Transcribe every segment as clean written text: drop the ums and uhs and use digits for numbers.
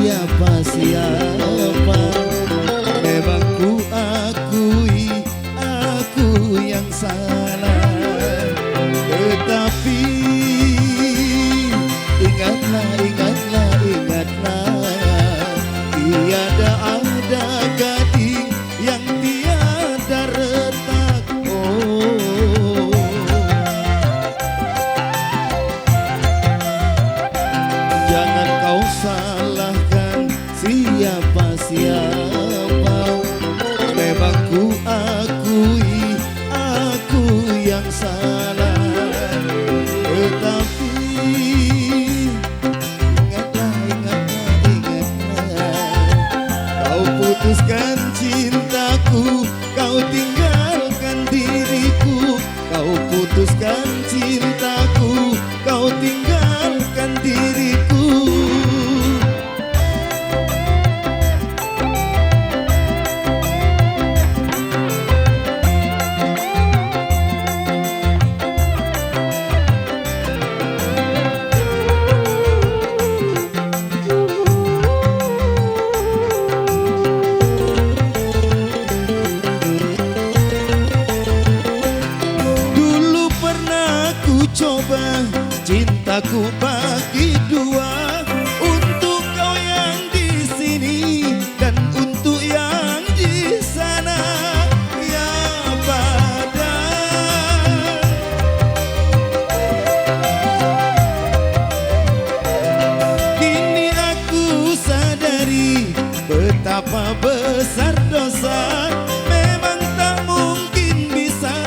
siapa. Memang ku akui aku yang salah, tetapi ingatlah, tiada ada gading yang tiada retak. Oh, jangan kau salahkan siapa. Memang ku akui aku yang salah, tetapi putuskan cintaku, kau tinggalkan diriku. Kau putuskan cintaku, kau tinggalkan diriku. Coba cintaku bagi dua, untuk kau yang di sini dan untuk yang di sana. Ya pada kini aku sadari betapa besar dosa. Memang tak mungkin bisa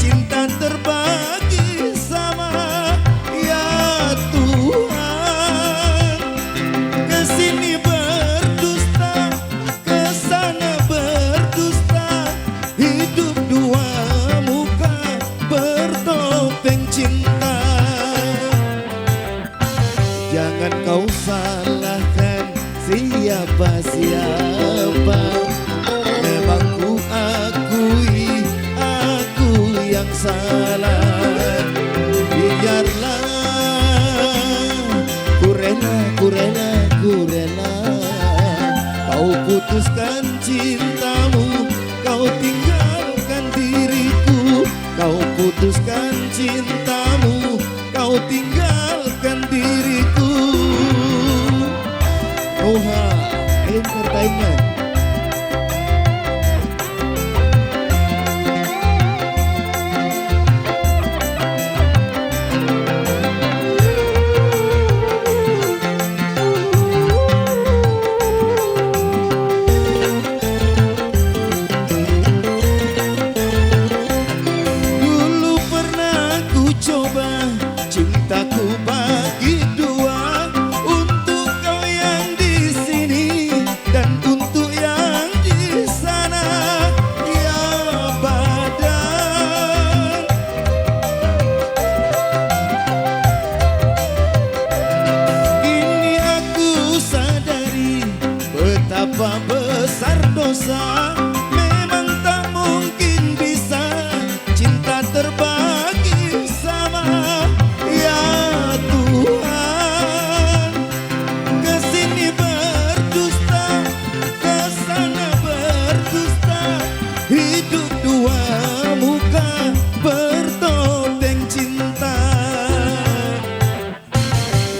cinta terbagi. Jangan kau salahkan siapa. Memang ku akui aku yang salah. Biarlah ku rela kau putuskan cintamu, kau tinggalkan diriku. Kau putuskan cintamu, kau tinggalkan diriku. Oha Entertainment. Dulu pernah ku coba cintaku bagi dua, untuk kau yang di sini dan untuk yang di sana. Ya badan kini aku sadari betapa besar dosa. Memang tak mungkin bisa cinta terbagi sama. Ya Tuhan, kesini berdusta, kesana berdusta. Hidup dua muka bertopeng cinta.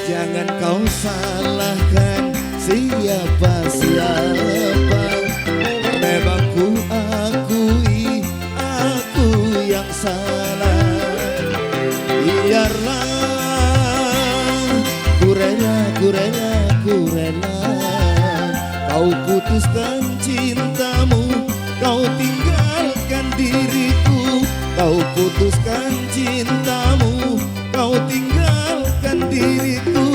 Jangan kau salahkan siapa. Memang ku akui aku yang salah. Biarlah ku rela kau putuskan cintamu, kau tinggalkan diriku. Kau putuskan cintamu, kau tinggalkan diriku.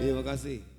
Terima kasih.